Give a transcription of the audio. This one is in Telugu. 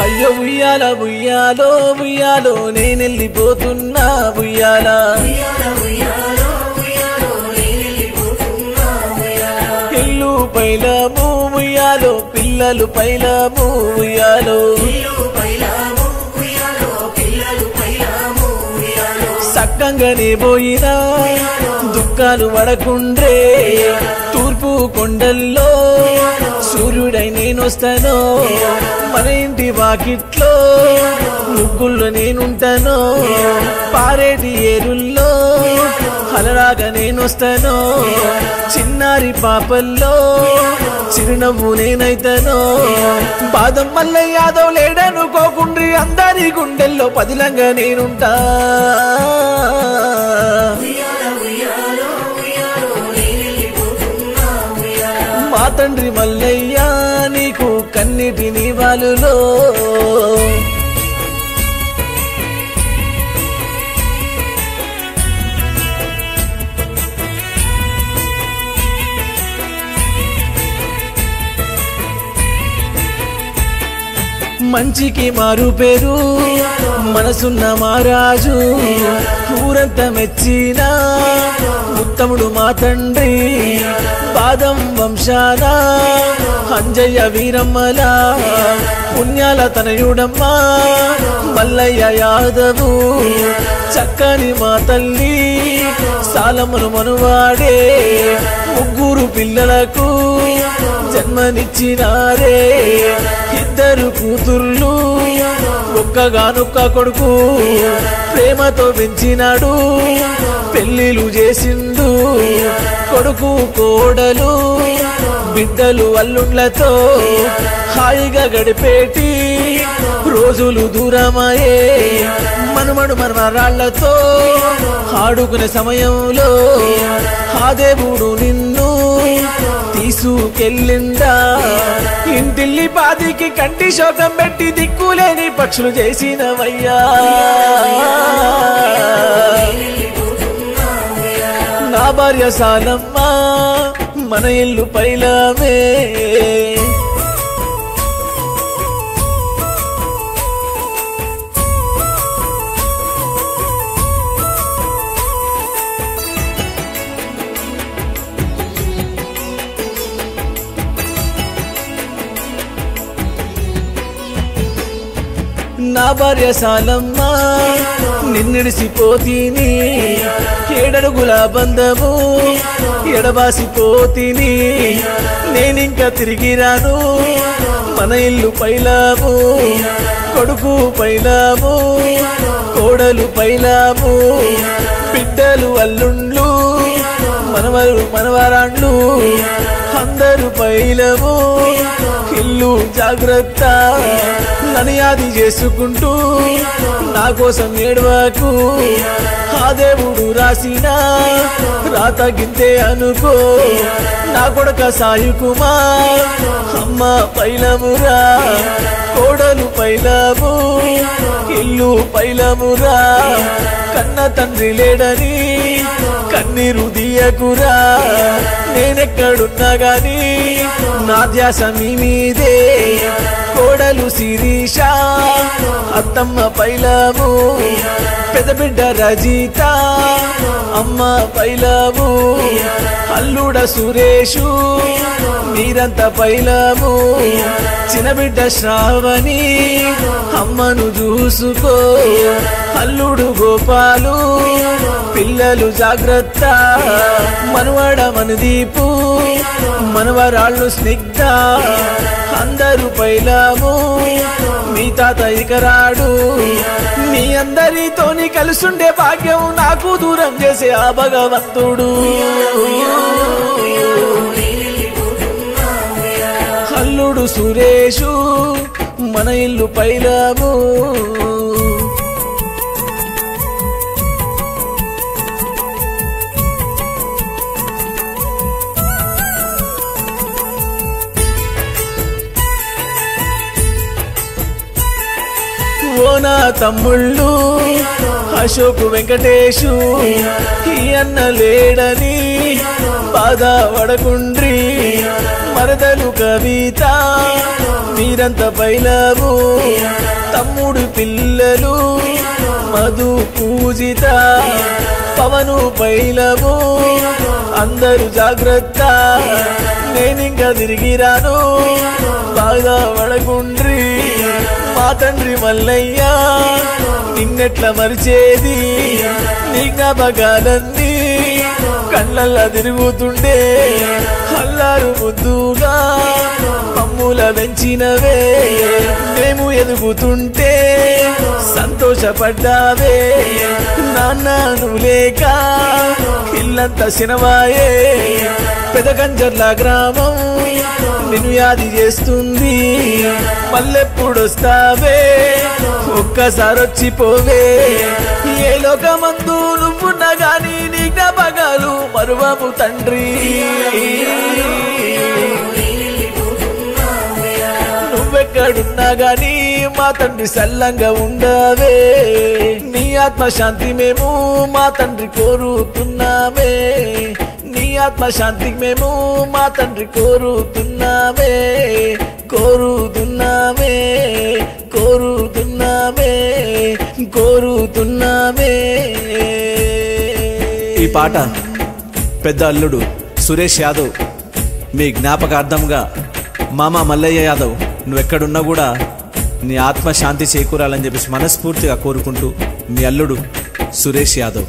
అయ్యో ఉయ్యాల ఉయ్యాలో ఉయ్యాలో నేనెళ్ళిపోతున్నా ఉయ్యాల ఇల్లు పైలము ఉయ్యాలో పిల్లలు పైలము ఉయ్యాలో సక్కంగానే పోయినా దుఃఖాలు పడకుండ్రే తూర్పు కొండల్లో సూర్యుడై నేనొస్తాను మన ఇంటి వాకిట్లో ముగ్గుల్లో నేనుంటాను పారేటి ఏరుల్లో అలరాగా నేనొస్తాను చిన్నారి పాపల్లో చిరునవ్వు నేనైతాను బాదం మల్లయ్య యాదవ్ లేడనుకోకుండ్రి అందరి గుండెల్లో పదిలంగా నేనుంటా మా తండ్రి మల్లయ్య నీకు కన్నిటి నీవాలులో మంచికి మారు పేరు మనసున్న మహారాజు ఊరంతా మెచ్చిన ఉత్తముడు మా తండ్రి బాదం వంశాన అంజయ్య వీరమ్మల పుణ్యాల తనయుడమ్మా మల్లయ్య యాదవు చక్కని మా తల్లి సాలమును మనువాడే ముగ్గురు పిల్లలకు జన్మనిచ్చినారే ఇద్దరు కూతుర్లు ఒక్కగానొక్క కొడుకు ప్రేమతో పెంచినాడు పెళ్లిలు చేసిండు కొడుకు కోడలు బిడ్డలు అల్లుండ్లతో హాయిగా గడిపేటి రోజులు దూరమయ్యే మనుమడు మనమరాళ్లతో ఆడుకునే సమయంలో ఆ దేవుడు నిన్ను తీసుకెళ్ళిండా ఇంటిల్లి పాదికి కంటి శోకం పెట్టి దిక్కులేని పక్షులు చేసినవయ్యా నా భార్య సాలమ్మ మన ఇల్లు పైలమే నా భార్య సాలమ్మ నిన్నిడిసిపోతీని ఏడడుగుల బంధము ఎడబాసిపోతీని నేనింక తిరిగి రాను మన ఇల్లు పైలాము కొడుకు పైలాము కోడలు పైలాము బిడ్డలు అల్లుండ్లు మనవరు మనవరాండ్లు అందరూ పైలము ఇల్లు జాగ్రత్త ననియాది చేసుకుంటూ నా కోసం ఏడవకు ఆ దేవుడు రాసిన రాత గింతే అనుకో నా కొడుక సాయి కుమార్ అమ్మ పైలమురా కోడలు పైలము ఇల్లు పైలమురా కన్న తండ్రి లేడని కన్నీరు దియకురా నేనెక్కడున్నా గాని నా ధ్యాస మీ మీదే కోడలు శిరీష అత్తమ్మ పైలము పెద్ద బిడ్డ రజిత అమ్మ పైలము అల్లుడ సురేషు మీరంతా పైలము చిన్న బిడ్డ శ్రావణి అమ్మను చూసుకో అల్లుడు గోపాలు పిల్లలు జాగ్రత్త మనవడ మనదీపు మనవరాళ్ళు స్నిగ్ధ అందరూ పైలాము మీ తాత ఇకరాడు మీ అందరితోని కలిసుండే భాగ్యం నాకు దూరం చేసే ఆ భగవంతుడు అల్లుడు సురేషు మన ఇల్లు పైలాము ఓ నా తమ్ముళ్ళు అశోకు వెంకటేశు ఈ అన్న లేడని బాధ పడకుండ్రి మరదలు కవిత మీర ఊరంత పైలవు తమ్ముడు పిల్లలు మధు పూజిత పవను పైలవు అందరూ జాగ్రత్త నేనింక తిరిగిరాను బాగా వడగుండ్రి మా తండ్రి మల్లయ్య నిన్నెట్ల మరిచేది నీ జ్ఞాపకాలన్నీ కళ్ళల్లా తిరుగుతుండే అల్లారు ముద్దుగా మమ్ముల పెంచినవే మేము ఎదుగుతుంటే సంతోషపడ్డావే నాన్న నువ్వు లేక ఇల్లంతా సినవాయే పెదకంజర్ల గ్రామం నిన్ను యాది చేస్తుంది మళ్ళెప్పుడొస్తావే ఒక్కసారి వచ్చిపోవే ఏ లోకమందు నువ్వున్నా గాని నీ జ్ఞాపకాలు మరువము తండ్రి నువ్వెక్కడున్నా గాని మా తండ్రి సల్లంగా ఉండవే నీ ఆత్మశాంతి మేము మా తండ్రి కోరుతున్నామే నీ ఆత్మశాంతికి మేము మా తండ్రి కోరుతున్నామే కోరుతున్నామే కోరుతున్నామే కోరుతున్నామే. ఈ పాట పెద్ద అల్లుడు సురేష్ యాదవ్ మీ జ్ఞాపకార్థంగా మామ మల్లయ్య యాదవ్ నువ్వెక్కడున్నా కూడా నీ ఆత్మ శాంతి చేకూరాలని చెప్పేసి మనస్ఫూర్తిగా కోరుకుంటూ మీ అల్లుడు సురేష్ యాదవ్.